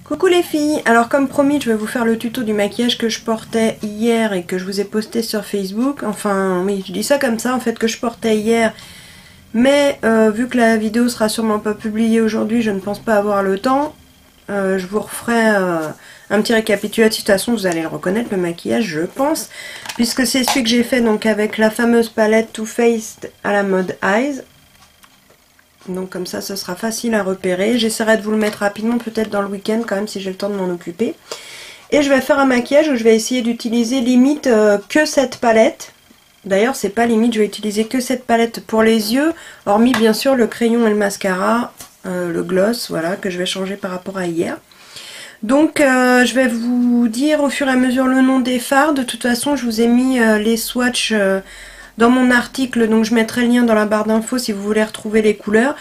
Coucou les filles, alors comme promis je vais vous faire le tuto du maquillage que je portais hier et que je vous ai posté sur Facebook. Enfin oui, je dis ça comme ça en fait, que je portais hier, mais vu que la vidéo sera sûrement pas publiée aujourd'hui, je ne pense pas avoir le temps. Je vous referai un petit récapitulatif, de toute façon vous allez le reconnaître le maquillage je pense, puisque c'est celui que j'ai fait donc avec la fameuse palette Too Faced à la mode Eyes. Donc comme ça ce sera facile à repérer. J'essaierai de vous le mettre rapidement peut-être dans le week-end quand même si j'ai le temps de m'en occuper. Et je vais faire un maquillage où je vais essayer d'utiliser limite que cette palette. D'ailleurs c'est pas limite, je vais utiliser que cette palette pour les yeux. Hormis bien sûr le crayon et le mascara, le gloss, voilà, que je vais changer par rapport à hier. Donc je vais vous dire au fur et à mesure le nom des fards. De toute façon je vous ai mis les swatchs dans mon article, donc je mettrai le lien dans la barre d'infos si vous voulez retrouver les couleurs,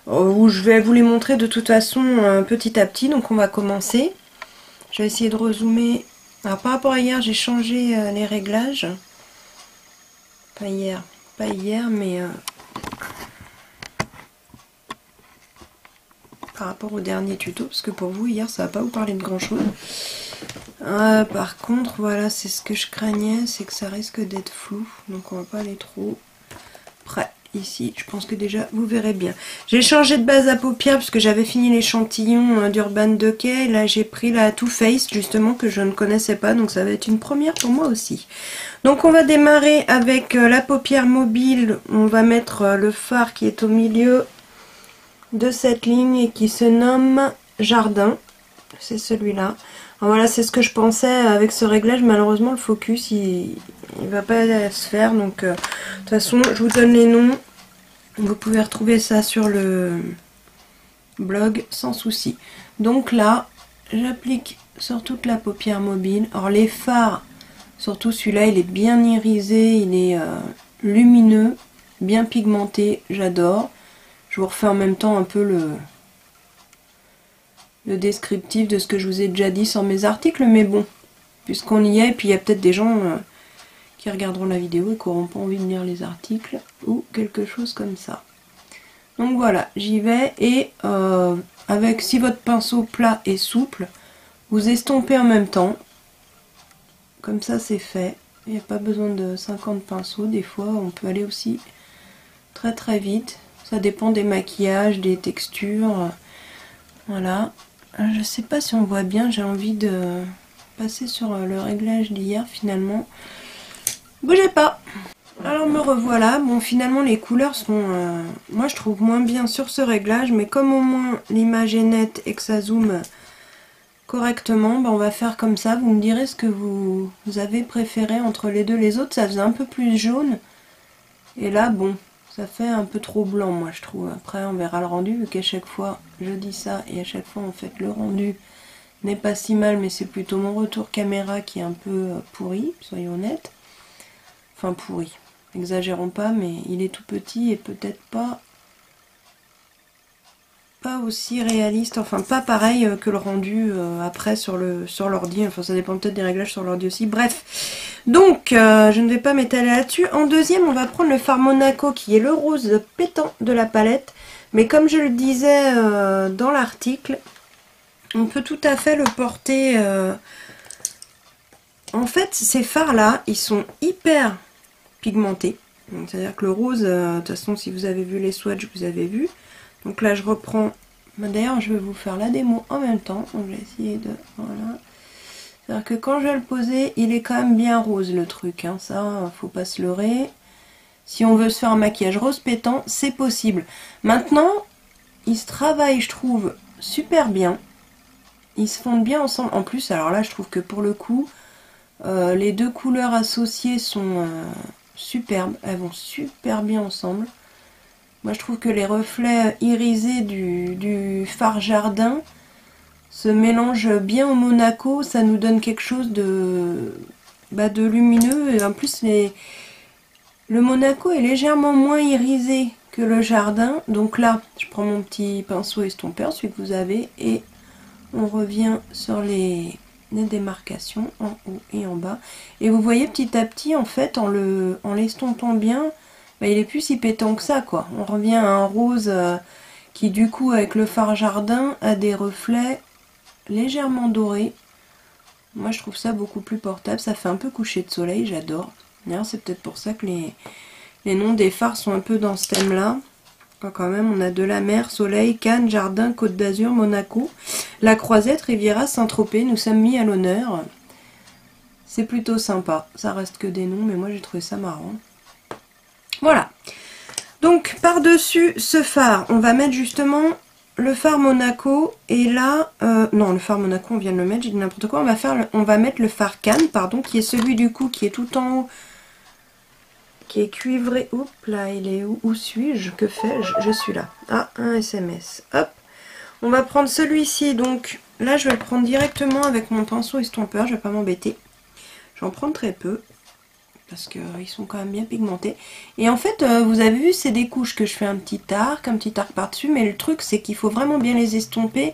où je vais vous les montrer de toute façon petit à petit. Donc on va commencer. Je vais essayer de rezoomer. Alors par rapport à hier, j'ai changé les réglages. Pas hier, mais par rapport au dernier tuto, parce que pour vous hier ça va pas vous parler de grand chose. Par contre voilà, c'est ce que je craignais, c'est que ça risque d'être flou, donc on va pas aller trop près. Ici je pense que déjà vous verrez bien. J'ai changé de base à paupières parce que j'avais fini l'échantillon d'Urban Decay. Là j'ai pris la Too Faced justement, que je ne connaissais pas, donc ça va être une première pour moi aussi. Donc on va démarrer avec la paupière mobile. On va mettre le fard qui est au milieu de cette ligne et qui se nomme Jardin. C'est celui-là. Voilà, c'est ce que je pensais avec ce réglage. Malheureusement le focus il va pas se faire, donc de toute façon je vous donne les noms, vous pouvez retrouver ça sur le blog sans souci. Donc là j'applique sur toute la paupière mobile. Alors les fards, surtout celui-là, il est bien irisé, il est lumineux, bien pigmenté, j'adore. Je vous refais en même temps un peu le descriptif de ce que je vous ai déjà dit sur mes articles, mais bon, puisqu'on y est, et puis il y a peut-être des gens qui regarderont la vidéo et qui n'auront pas envie de lire les articles ou quelque chose comme ça. Donc voilà, j'y vais, et avec, si votre pinceau plat est souple, vous estompez en même temps, comme ça c'est fait. Il n'y a pas besoin de 50 pinceaux, des fois on peut aller aussi très très vite, ça dépend des maquillages, des textures, voilà. Je sais pas si on voit bien, j'ai envie de passer sur le réglage d'hier finalement. Bougez pas. Alors me revoilà. Bon, finalement les couleurs sont, moi je trouve moins bien sur ce réglage, mais comme au moins l'image est nette et que ça zoome correctement, ben on va faire comme ça. Vous me direz ce que vous avez préféré entre les deux. Les autres ça faisait un peu plus jaune, et là bon, ça fait un peu trop blanc moi je trouve. Après on verra le rendu, vu qu'à chaque fois je dis ça et à chaque fois en fait le rendu n'est pas si mal, mais c'est plutôt mon retour caméra qui est un peu pourri, soyons honnêtes. Enfin pourri, exagérons pas, mais il est tout petit et peut-être pas aussi réaliste, enfin pas pareil que le rendu après sur l'ordi, enfin ça dépend peut-être des réglages sur l'ordi aussi, bref. Donc je ne vais pas m'étaler là-dessus. En deuxième on va prendre le fard Monaco qui est le rose pétant de la palette, mais comme je le disais dans l'article, on peut tout à fait le porter, en fait ces fards là ils sont hyper pigmentés, c'est à dire que le rose, de toute façon si vous avez vu les swatchs vous avez vu. Donc là je reprends, d'ailleurs je vais vous faire la démo en même temps, donc je vais essayer de, voilà. C'est-à-dire que quand je vais le poser, il est quand même bien rose le truc, hein. Ça faut pas se leurrer. Si on veut se faire un maquillage rose pétant, c'est possible. Maintenant, il se travaille je trouve super bien, ils se fondent bien ensemble. En plus alors là je trouve que pour le coup, les deux couleurs associées sont superbes, elles vont super bien ensemble. Moi je trouve que les reflets irisés du fard Jardin se mélangent bien au Monaco, ça nous donne quelque chose de lumineux. Et en plus le Monaco est légèrement moins irisé que le Jardin. Donc là je prends mon petit pinceau estompeur, celui que vous avez, et on revient sur les démarcations en haut et en bas. Et vous voyez petit à petit en fait en l'estompant bien, il est plus si pétant que ça quoi. On revient à un rose qui du coup avec le fard Jardin a des reflets légèrement doré. Moi je trouve ça beaucoup plus portable, ça fait un peu coucher de soleil, j'adore. D'ailleurs c'est peut-être pour ça que les noms des phares sont un peu dans ce thème là. Quand même on a de la mer, soleil, Cannes, Jardin, Côte d'Azur, Monaco, La Croisette, Riviera, Saint-Tropez, nous sommes mis à l'honneur. C'est plutôt sympa, ça reste que des noms mais moi j'ai trouvé ça marrant. Voilà, donc par-dessus ce phare, on va mettre justement le phare Monaco, et là, non le phare Monaco on vient de le mettre, j'ai dit n'importe quoi, on va mettre le phare Cannes, pardon, qui est celui du coup qui est tout en haut, qui est cuivré. Oups là, il est où suis-je? Que fais-je? Je suis là. Ah, un SMS. Hop. On va prendre celui-ci, donc là je vais le prendre directement avec mon pinceau estompeur, je vais pas m'embêter. J'en prends très peu, parce qu'ils sont quand même bien pigmentés. Et en fait, vous avez vu, c'est des couches que je fais un petit arc par-dessus, mais le truc c'est qu'il faut vraiment bien les estomper.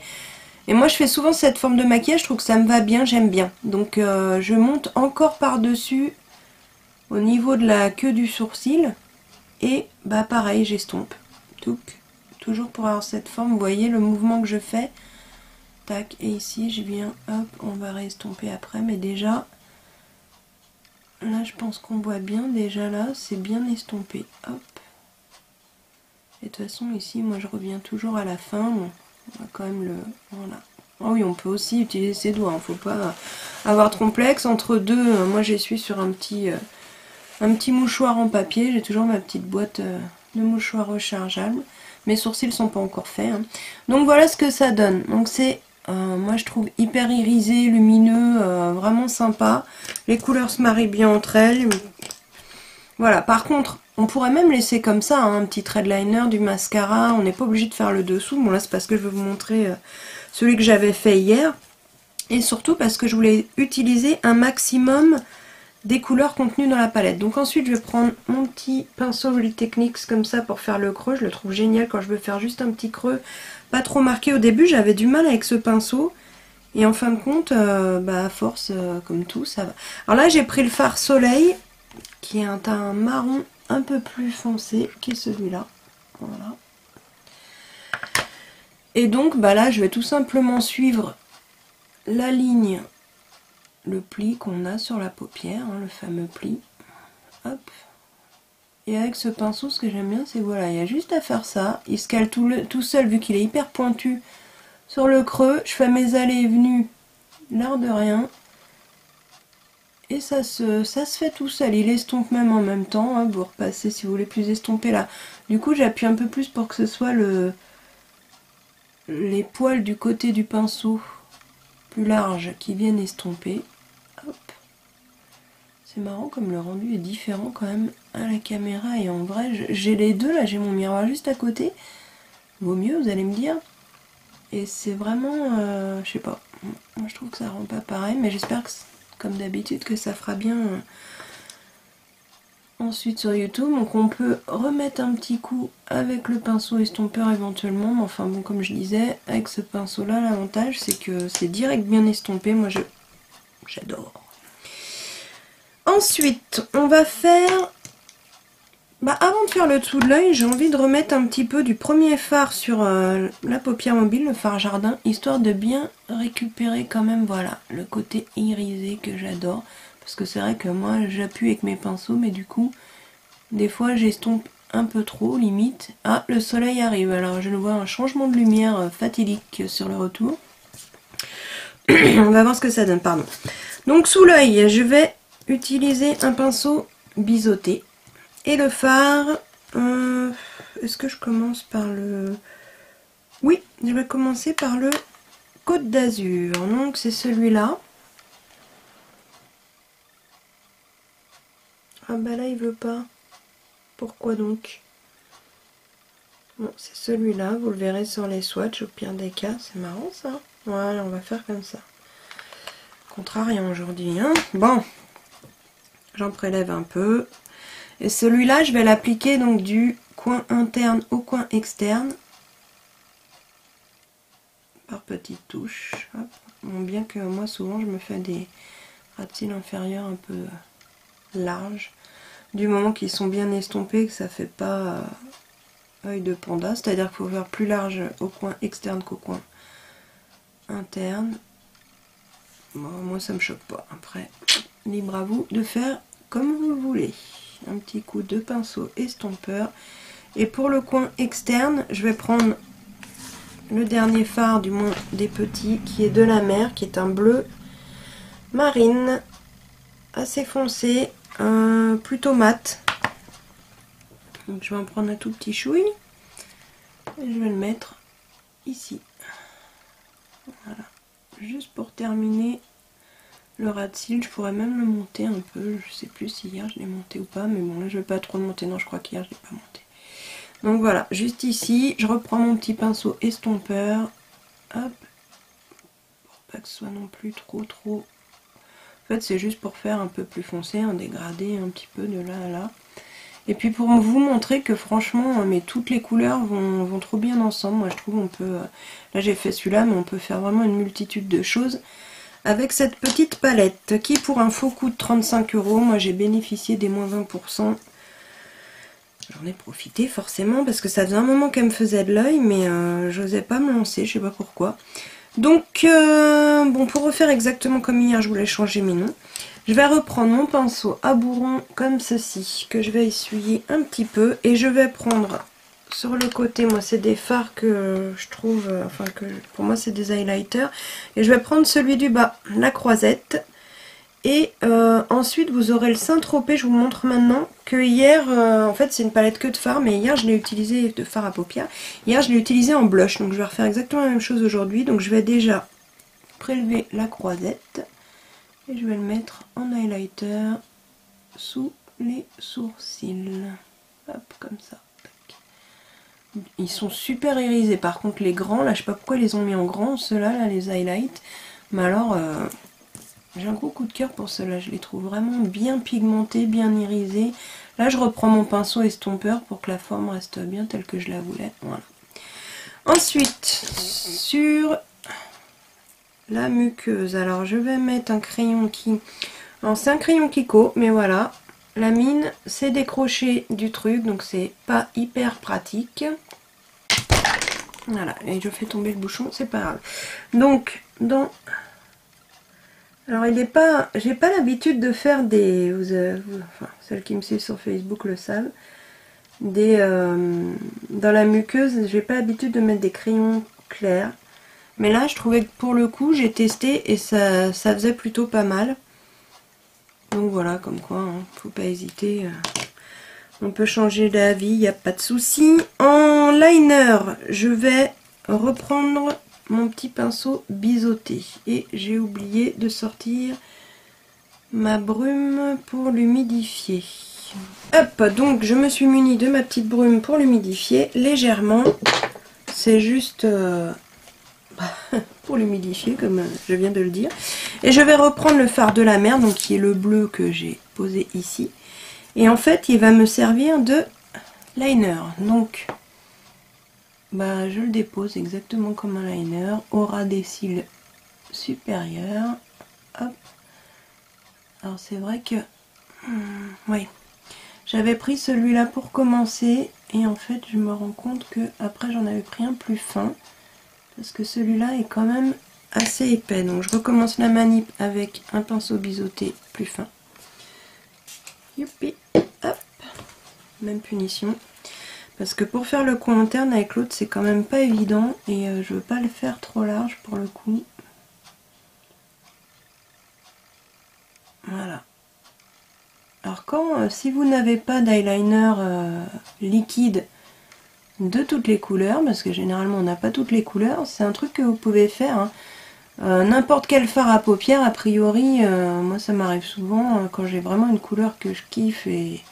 Et moi je fais souvent cette forme de maquillage, je trouve que ça me va bien, j'aime bien. Donc je monte encore par-dessus au niveau de la queue du sourcil et bah pareil j'estompe, toujours pour avoir cette forme. Vous voyez le mouvement que je fais, tac, et ici je viens, hop, on va réestomper après, mais déjà là je pense qu'on voit bien, déjà là c'est bien estompé, hop. Et de toute façon ici moi je reviens toujours à la fin, bon, on va quand même le, voilà. Oh oui, on peut aussi utiliser ses doigts, hein. Faut pas avoir de complexe entre deux. Moi j'essuie sur un petit mouchoir en papier, j'ai toujours ma petite boîte de mouchoirs rechargeables. Mes sourcils sont pas encore faits, hein. Donc voilà ce que ça donne. Donc c'est, moi je trouve hyper irisé, lumineux, vraiment sympa. Les couleurs se marient bien entre elles. Voilà, par contre, on pourrait même laisser comme ça, hein, un petit thread liner, du mascara, on n'est pas obligé de faire le dessous. Bon là c'est parce que je vais vous montrer celui que j'avais fait hier. Et surtout parce que je voulais utiliser un maximum des couleurs contenues dans la palette. Donc ensuite je vais prendre mon petit pinceau Real Techniques comme ça pour faire le creux. Je le trouve génial quand je veux faire juste un petit creux pas trop marqué. Au début j'avais du mal avec ce pinceau et en fin de compte bah à force comme tout ça va. Alors là j'ai pris le fard Soleil qui est un teint marron un peu plus foncé, qui est celui-là. Voilà. Et donc bah là je vais tout simplement suivre la ligne, le pli qu'on a sur la paupière, hein, le fameux pli. Hop. Et avec ce pinceau, ce que j'aime bien, c'est voilà, il y a juste à faire ça. Il se cale tout seul, vu qu'il est hyper pointu sur le creux. Je fais mes allées et venues, l'air de rien. Et ça se fait tout seul. Il estompe même en même temps. Hein, vous repassez si vous voulez plus estomper là. Du coup, j'appuie un peu plus pour que ce soit les poils du côté du pinceau plus larges qui viennent estomper. Hop. C'est marrant comme le rendu est différent quand même à la caméra et en vrai. J'ai les deux là, j'ai mon miroir juste à côté. Vaut mieux, vous allez me dire. Et c'est vraiment, je sais pas. Moi je trouve que ça rend pas pareil, mais j'espère que, comme d'habitude, que ça fera bien ensuite sur YouTube. Donc on peut remettre un petit coup avec le pinceau estompeur éventuellement. Mais enfin bon, comme je disais, avec ce pinceau là, l'avantage c'est que c'est direct bien estompé. Moi j'adore. Ensuite, on va faire... Bah, avant de faire le dessous de l'œil, j'ai envie de remettre un petit peu du premier fard sur la paupière mobile, le fard Jardin, histoire de bien récupérer quand même, voilà, le côté irisé que j'adore. Parce que c'est vrai que moi, j'appuie avec mes pinceaux, mais du coup, des fois, j'estompe un peu trop, limite. Ah, le soleil arrive, alors je vois un changement de lumière fatidique sur le retour. On va voir ce que ça donne, pardon. Donc, sous l'œil, je vais utiliser un pinceau biseauté. Et le fard, est-ce que je commence par le... Oui, je vais commencer par le Côte d'Azur. Donc c'est celui-là. Ah bah là il veut pas. Pourquoi donc? Bon, c'est celui-là, vous le verrez sur les swatchs au pire des cas. C'est marrant ça. Voilà, on va faire comme ça. Contrariant aujourd'hui, hein. Bon, j'en prélève un peu. Et celui-là, je vais l'appliquer donc du coin interne au coin externe. Par petites touches. Hop. Bon, bien que moi, souvent, je me fais des ras de cils inférieurs un peu larges. Du moment qu'ils sont bien estompés, que ça fait pas œil de panda. C'est-à-dire qu'il faut faire plus large au coin externe qu'au coin interne. Bon, moi ça me choque pas. Après, libre à vous de faire comme vous le voulez. Un petit coup de pinceau estompeur. Et pour le coin externe, je vais prendre le dernier fard, du moins des petits, qui est de la mer, qui est un bleu marine, assez foncé, plutôt mat. Donc je vais en prendre un tout petit chouille. Et je vais le mettre ici. Voilà. Juste pour terminer le ras de cils, je pourrais même le monter un peu. Je sais plus si hier je l'ai monté ou pas, mais bon là je vais pas trop le monter. Non, je crois qu'hier je l'ai pas monté. Donc voilà, juste ici, je reprends mon petit pinceau estompeur. Hop. Pour pas que ce soit non plus trop. En fait, c'est juste pour faire un peu plus foncé, un dégradé un petit peu de là à là. Et puis pour vous montrer que franchement, mais toutes les couleurs vont trop bien ensemble. Moi je trouve on peut, là j'ai fait celui-là, mais on peut faire vraiment une multitude de choses avec cette petite palette qui pour un faux coût de 35 €, moi j'ai bénéficié des moins 20%. J'en ai profité forcément parce que ça faisait un moment qu'elle me faisait de l'œil, mais j'osais pas me lancer, je sais pas pourquoi. Donc bon, pour refaire exactement comme hier, je voulais changer mes noms. Je vais reprendre mon pinceau à bourron comme ceci, que je vais essuyer un petit peu. Et je vais prendre sur le côté, moi c'est des fards que je trouve, enfin que pour moi c'est des highlighters. Et je vais prendre celui du bas, la croisette. Et ensuite vous aurez le Saint-Tropez, je vous montre maintenant. Que hier, en fait c'est une palette que de fards, mais hier je l'ai utilisé de fard à paupières. Hier je l'ai utilisé en blush, donc je vais refaire exactement la même chose aujourd'hui. Donc je vais déjà prélever la croisette. Et je vais le mettre en highlighter sous les sourcils. Hop, comme ça. Ils sont super irisés. Par contre, les grands, là, je sais pas pourquoi ils les ont mis en grand, ceux-là, là, les highlights. Mais alors, j'ai un gros coup de cœur pour ceux-là. Je les trouve vraiment bien pigmentés, bien irisés. Là, je reprends mon pinceau estompeur pour que la forme reste bien telle que je la voulais. Voilà. Ensuite, sur la muqueuse, alors je vais mettre un crayon qui... Alors c'est un crayon Kiko, mais voilà, la mine c'est décroché du truc, donc c'est pas hyper pratique. Voilà, et je fais tomber le bouchon, c'est pas grave. Donc, alors il est pas... J'ai pas l'habitude de faire des... Enfin, celles qui me suivent sur Facebook le savent. Dans la muqueuse, j'ai pas l'habitude de mettre des crayons clairs. Mais là, je trouvais que pour le coup, j'ai testé et ça faisait plutôt pas mal. Donc voilà, comme quoi, hein, faut pas hésiter. On peut changer d'avis, il n'y a pas de souci. En liner, je vais reprendre mon petit pinceau biseauté. Et j'ai oublié de sortir ma brume pour l'humidifier. Hop, donc je me suis munie de ma petite brume pour l'humidifier légèrement. C'est juste... pour l'humidifier comme je viens de le dire. Et je vais reprendre le fard de la mer, donc qui est le bleu que j'ai posé ici. Et en fait il va me servir de liner. Donc je le dépose exactement comme un liner au ras des cils supérieurs. Hop. Alors c'est vrai que oui, j'avais pris celui-là pour commencer et en fait je me rends compte que après j'en avais pris un plus fin. Parce que celui-là est quand même assez épais. Donc je recommence la manip avec un pinceau biseauté plus fin. Youpi, hop, même punition. Parce que pour faire le coin interne avec l'autre, c'est quand même pas évident. Et je veux pas le faire trop large pour le coup. Voilà. Alors si vous n'avez pas d'eyeliner liquide, de toutes les couleurs, parce que généralement on n'a pas toutes les couleurs, c'est un truc que vous pouvez faire, hein. N'importe quel fard à paupières, a priori, moi ça m'arrive souvent quand j'ai vraiment une couleur que je kiffe et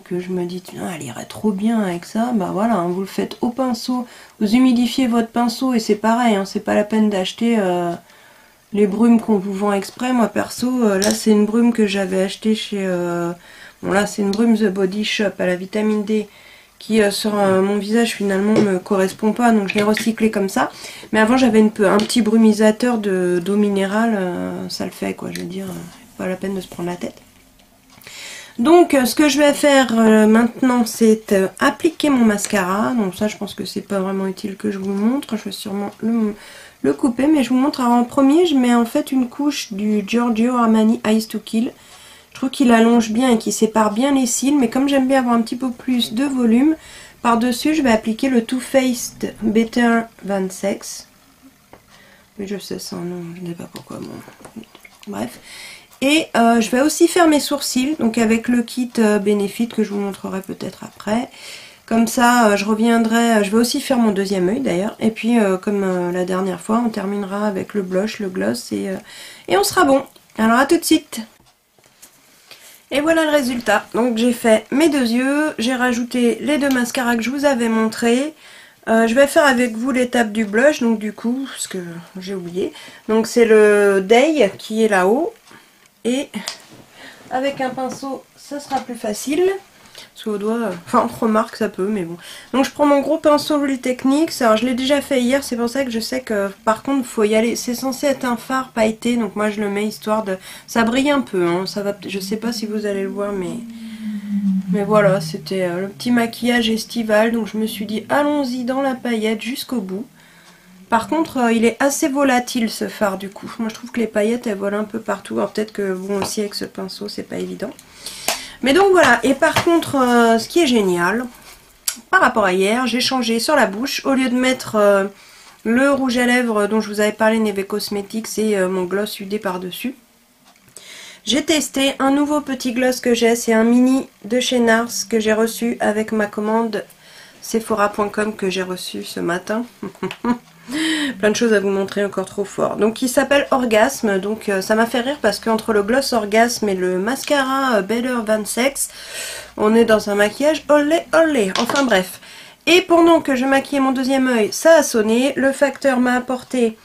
que je me dis tiens, elle irait trop bien avec ça, bah voilà, hein, vous le faites au pinceau, vous humidifiez votre pinceau et c'est pareil, hein, c'est pas la peine d'acheter les brumes qu'on vous vend exprès. Moi perso, là c'est une brume que j'avais achetée chez... bon là c'est une brume The Body Shop à la vitamine D, qui sur mon visage finalement me correspond pas, donc je l'ai recyclé comme ça. Mais avant j'avais un petit brumisateur d'eau minérale, ça le fait quoi, je veux dire, pas la peine de se prendre la tête. Donc ce que je vais faire maintenant, c'est appliquer mon mascara. Donc ça, je pense que c'est pas vraiment utile que je vous montre. Je vais sûrement le couper, mais je vous montre. Alors en premier, je mets en fait une couche du Giorgio Armani Eyes to Kill. Je trouve qu'il allonge bien et qu'il sépare bien les cils, mais comme j'aime bien avoir un petit peu plus de volume, par-dessus, je vais appliquer le Too Faced Better Than Sex. Oui, je sais ça, non, je ne sais pas pourquoi. Bon. Bref. Et je vais aussi faire mes sourcils, donc avec le kit Benefit que je vous montrerai peut-être après. Comme ça, je reviendrai, je vais aussi faire mon deuxième œil d'ailleurs. Et puis, comme la dernière fois, on terminera avec le blush, le gloss et on sera bon. Alors à tout de suite. Et voilà le résultat. Donc j'ai fait mes deux yeux, j'ai rajouté les deux mascaras que je vous avais montrés. Je vais faire avec vous l'étape du blush, donc du coup, ce que j'ai oublié. Donc c'est le Day qui est là-haut. Et avec un pinceau, ça sera plus facile. Parce qu'au doigt, enfin on remarque ça peut, mais bon. Donc je prends mon gros pinceau Real Techniques. Alors je l'ai déjà fait hier, c'est pour ça que je sais que par contre il faut y aller. C'est censé être un fard pailleté, donc moi je le mets histoire de... Ça brille un peu, hein. Ça va... Je sais pas si vous allez le voir, mais voilà, c'était le petit maquillage estival. Donc je me suis dit allons-y dans la paillette jusqu'au bout. Par contre, il est assez volatile ce fard du coup. Moi je trouve que les paillettes elles volent un peu partout. Alors peut-être que bon aussi avec ce pinceau c'est pas évident. Mais donc voilà, et par contre, ce qui est génial, par rapport à hier, j'ai changé sur la bouche. Au lieu de mettre le rouge à lèvres dont je vous avais parlé, Neve Cosmetics, et mon gloss UD par-dessus, j'ai testé un nouveau petit gloss que j'ai. C'est un mini de chez NARS que j'ai reçu avec ma commande Sephora.com que j'ai reçu ce matin. Plein de choses à vous montrer, encore trop fort. Donc il s'appelle Orgasme, donc ça m'a fait rire parce qu'entre le gloss Orgasme et le mascara Better Than Sex, on est dans un maquillage olé olé, enfin bref. Et pendant que je maquillais mon deuxième œil, ça a sonné, le facteur m'a apporté,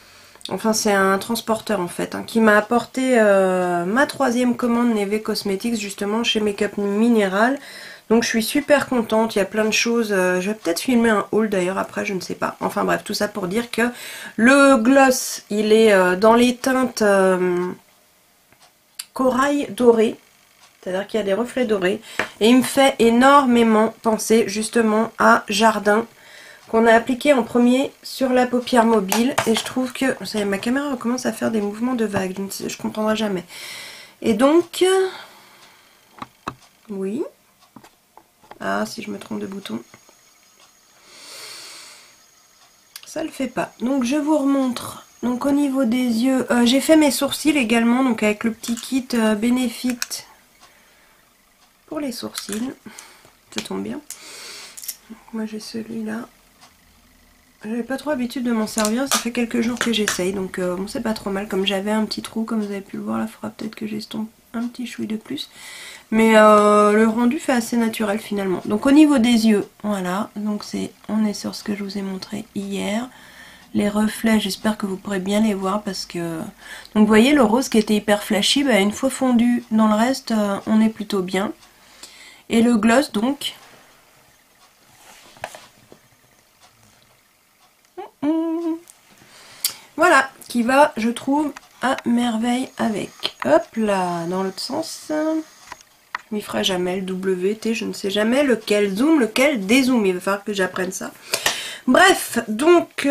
enfin c'est un transporteur en fait, hein, qui m'a apporté ma troisième commande Neve Cosmetics justement chez Makeup Mineral. Donc je suis super contente, il y a plein de choses, je vais peut-être filmer un haul d'ailleurs après, je ne sais pas. Enfin bref, tout ça pour dire que le gloss, il est dans les teintes corail doré, c'est-à-dire qu'il y a des reflets dorés. Et il me fait énormément penser justement à Jardin, qu'on a appliqué en premier sur la paupière mobile. Et je trouve que, vous savez, ma caméra commence à faire des mouvements de vagues, je comprendrai jamais. Et donc, oui... Ah, si je me trompe de bouton. Ça le fait pas. Donc je vous remontre. Donc au niveau des yeux, j'ai fait mes sourcils également. Donc avec le petit kit Benefit pour les sourcils. Ça tombe bien. Donc, moi j'ai celui-là. J'avais pas trop l'habitude de m'en servir. Ça fait quelques jours que j'essaye. Donc bon, c'est pas trop mal. Comme j'avais un petit trou, comme vous avez pu le voir, là, il faudra peut-être que j'estompe un petit chouï de plus. Mais le rendu fait assez naturel finalement. Donc au niveau des yeux, voilà. Donc on est sur ce que je vous ai montré hier. Les reflets, j'espère que vous pourrez bien les voir parce que... Donc vous voyez le rose qui était hyper flashy, bah, une fois fondu dans le reste, on est plutôt bien. Et le gloss donc... Voilà, qui va, je trouve, à merveille avec. Hop là, dans l'autre sens... Je m'y ferai jamais le W, T, je ne sais jamais lequel zoom, lequel dézoom. Il va falloir que j'apprenne ça. Bref, donc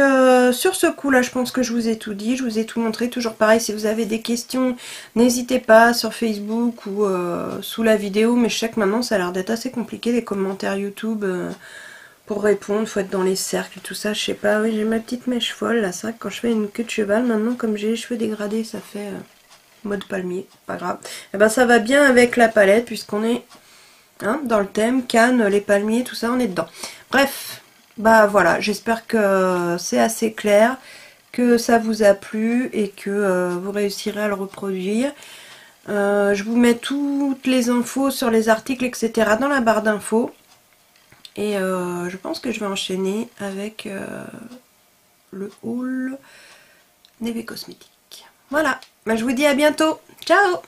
sur ce coup là, je pense que je vous ai tout dit, je vous ai tout montré. Toujours pareil, si vous avez des questions, n'hésitez pas sur Facebook ou sous la vidéo. Mais je sais que maintenant ça a l'air d'être assez compliqué les commentaires YouTube pour répondre. Il faut être dans les cercles, tout ça, je sais pas. Oui, j'ai ma petite mèche folle là. C'est vrai que quand je fais une queue de cheval, maintenant comme j'ai les cheveux dégradés, ça fait... mode palmier, pas grave. Et ben ça va bien avec la palette puisqu'on est dans le thème Cannes, les palmiers, tout ça, on est dedans. Bref, bah voilà, j'espère que c'est assez clair, que ça vous a plu et que vous réussirez à le reproduire. Je vous mets toutes les infos sur les articles, etc. dans la barre d'infos. Et je pense que je vais enchaîner avec le haul Neve Cosmetics. Voilà, bah, je vous dis à bientôt. Ciao!